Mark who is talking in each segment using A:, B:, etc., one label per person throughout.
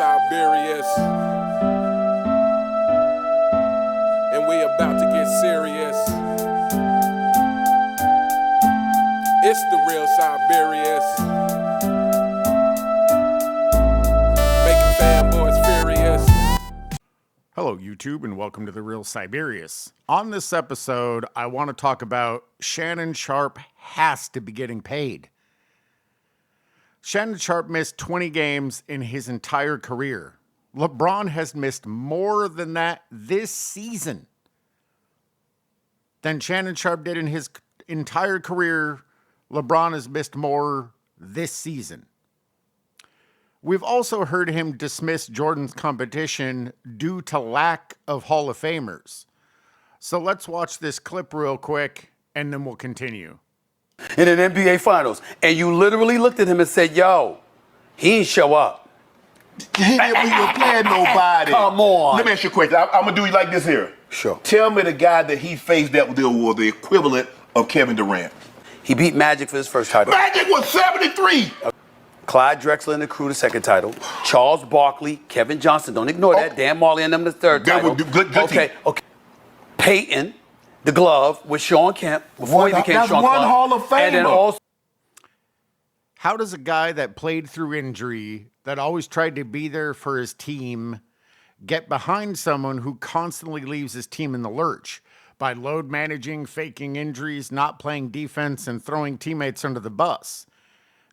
A: Siberius, and we about to get serious. It's the real Siberius, making fanboys furious.
B: Hello, YouTube, and welcome to The Real Siberius. On this episode, I want to talk about Shannon Sharpe has to be getting paid. Shannon Sharpe missed 20 games in his entire career. LeBron has missed more than that this season than Shannon Sharpe did in his entire career. LeBron has missed more this season. We've also heard him dismiss Jordan's competition due to lack of Hall of Famers. So let's watch this clip real quick, and then we'll continue.
C: In an NBA Finals, and you literally looked at him and said, yo, he ain't show up.
D: He didn't even play nobody.
C: Come on.
D: Let me ask you a question. I'm going to do you like this here.
C: Sure.
D: Tell me the guy that he faced that was the equivalent of Kevin Durant.
C: He beat Magic for his first title.
D: Magic was 73.
C: Clyde Drexler and the crew, the second title. Charles Barkley, Kevin Johnson. Don't ignore that. Dan Marley and them, the third
D: That
C: title.
D: was good
C: Okay. Peyton, the glove with Sean Kemp before he became
D: That's
C: Sean
D: one
C: Clark.
D: Hall of Famer.
C: And then also
B: How does a guy that played through injury, that always tried to be there for his team, get behind someone who constantly leaves his team in the lurch by load managing, faking injuries, not playing defense, and throwing teammates under the bus?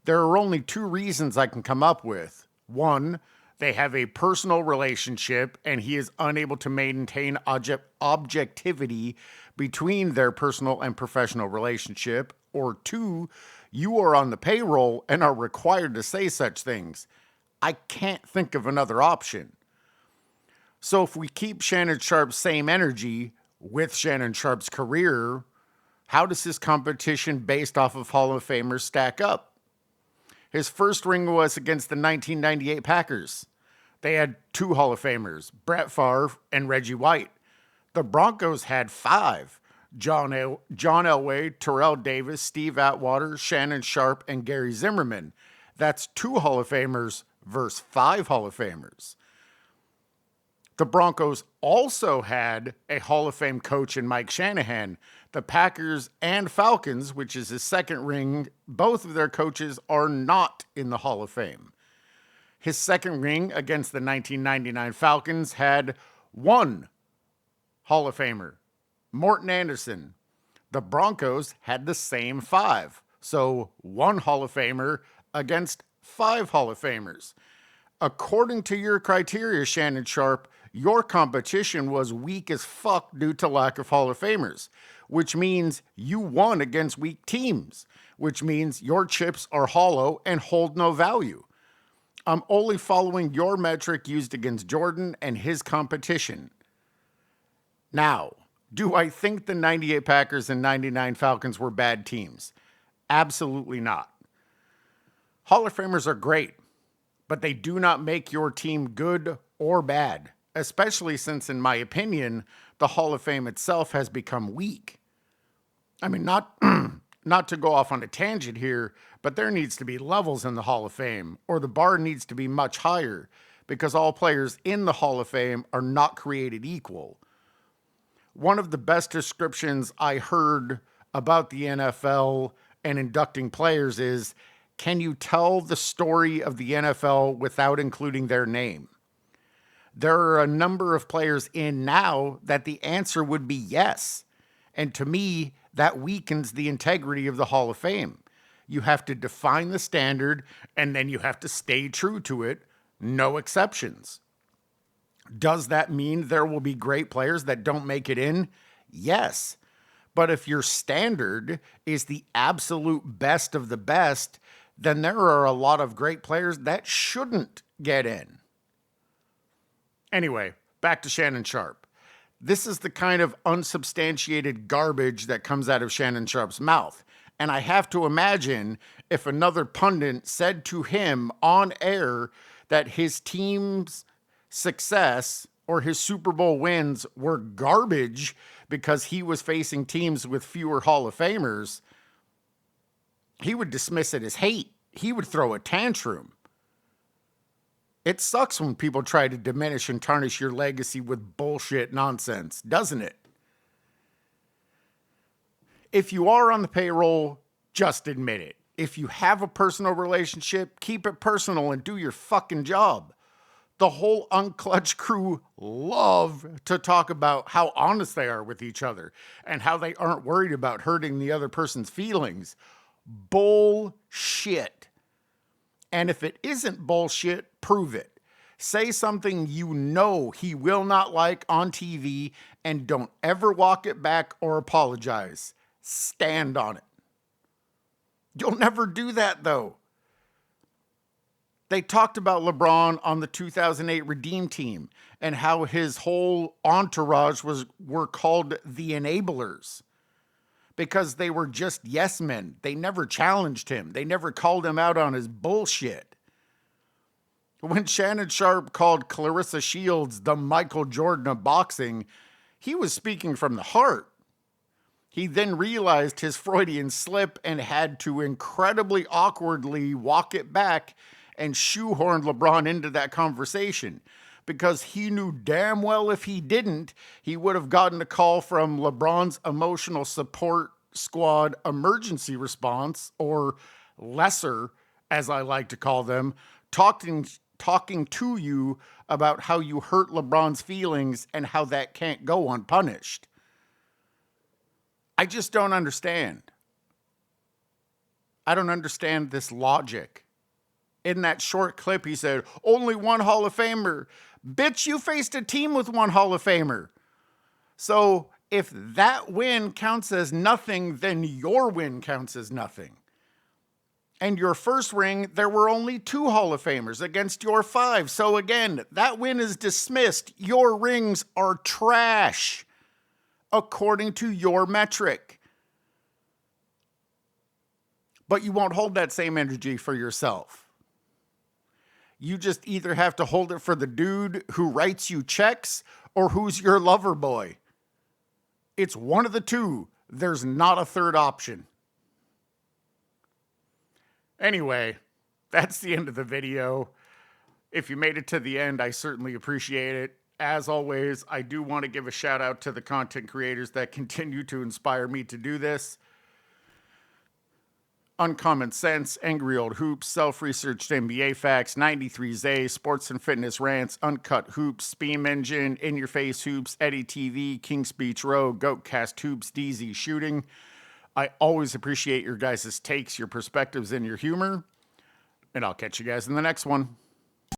B: There are only two reasons I can come up with. One, they have a personal relationship and he is unable to maintain objectivity between their personal and professional relationship. Or two, you are on the payroll and are required to say such things. I can't think of another option. So if we keep Shannon Sharpe's same energy with Shannon Sharpe's career, how does his competition based off of Hall of Famers stack up? His first ring was against the 1998 Packers. They had two Hall of Famers, Brett Favre and Reggie White. The Broncos had five, John Elway, Terrell Davis, Steve Atwater, Shannon Sharpe, and Gary Zimmerman. That's two Hall of Famers versus five Hall of Famers. The Broncos also had a Hall of Fame coach in Mike Shanahan. The Packers and Falcons, which is his second ring, both of their coaches are not in the Hall of Fame. His second ring against the 1999 Falcons had one Hall of Famer, Morton Anderson. The Broncos had the same five, so one Hall of Famer against five Hall of Famers. According to your criteria, Shannon Sharpe, your competition was weak as fuck due to lack of Hall of Famers, which means you won against weak teams, which means your chips are hollow and hold no value. I'm only following your metric used against Jordan and his competition. Now, do I think the 98 Packers and 99 Falcons were bad teams? Absolutely not. Hall of Famers are great, but they do not make your team good or bad, especially since, in my opinion, the Hall of Fame itself has become weak. I mean, not to go off on a tangent here, but there needs to be levels in the Hall of Fame, or the bar needs to be much higher, because all players in the Hall of Fame are not created equal. One of the best descriptions I heard about the NFL and inducting players is, can you tell the story of the NFL without including their name? There are a number of players in now that the answer would be yes. And to me, that weakens the integrity of the Hall of Fame. You have to define the standard, and then you have to stay true to it. No exceptions. Does that mean there will be great players that don't make it in? Yes. But if your standard is the absolute best of the best, then there are a lot of great players that shouldn't get in. Anyway, back to Shannon Sharpe. This is the kind of unsubstantiated garbage that comes out of Shannon Sharpe's mouth. And I have to imagine if another pundit said to him on air that his team's success or his Super Bowl wins were garbage because he was facing teams with fewer Hall of Famers, he would dismiss it as hate. He would throw a tantrum. It sucks when people try to diminish and tarnish your legacy with bullshit nonsense, doesn't it? If you are on the payroll, just admit it. If you have a personal relationship, keep it personal and do your fucking job. The whole Unclutch crew love to talk about how honest they are with each other and how they aren't worried about hurting the other person's feelings. Bullshit. And if it isn't bullshit, prove it. Say something you know he will not like on TV and don't ever walk it back or apologize. Stand on it. You'll never do that, though. They talked about LeBron on the 2008 Redeem Team and how his whole entourage were called the enablers because they were just yes men. They never challenged him. They never called him out on his bullshit. When Shannon Sharpe called Clarissa Shields the Michael Jordan of boxing, he was speaking from the heart. He then realized his Freudian slip and had to incredibly awkwardly walk it back and shoehorned LeBron into that conversation because he knew damn well if he didn't, he would have gotten a call from LeBron's emotional support squad emergency response, or lesser, as I like to call them, talking to you about how you hurt LeBron's feelings and how that can't go unpunished. I just don't understand. I don't understand this logic. In that short clip, he said, only one Hall of Famer. Bitch, you faced a team with one Hall of Famer. So if that win counts as nothing, then your win counts as nothing. And your first ring, there were only 2 Hall of Famers against your 5. So again, that win is dismissed. Your rings are trash, according to your metric. But you won't hold that same energy for yourself. You just either have to hold it for the dude who writes you checks or who's your lover boy. It's one of the two. There's not a third option. Anyway, that's the end of the video. If you made it to the end, I certainly appreciate it. As always, I do want to give a shout out to the content creators that continue to inspire me to do this. Uncommon Sense, Angry Old Hoops, Self-Researched NBA Facts, 93Z, Sports and Fitness Rants, Uncut Hoops, Beam Engine, In Your Face Hoops, Eddie TV, Kings Beach Row, Goatcast Hoops, DZ Shooting. I always appreciate your guys' takes, your perspectives, and your humor. And I'll catch you guys in the next one.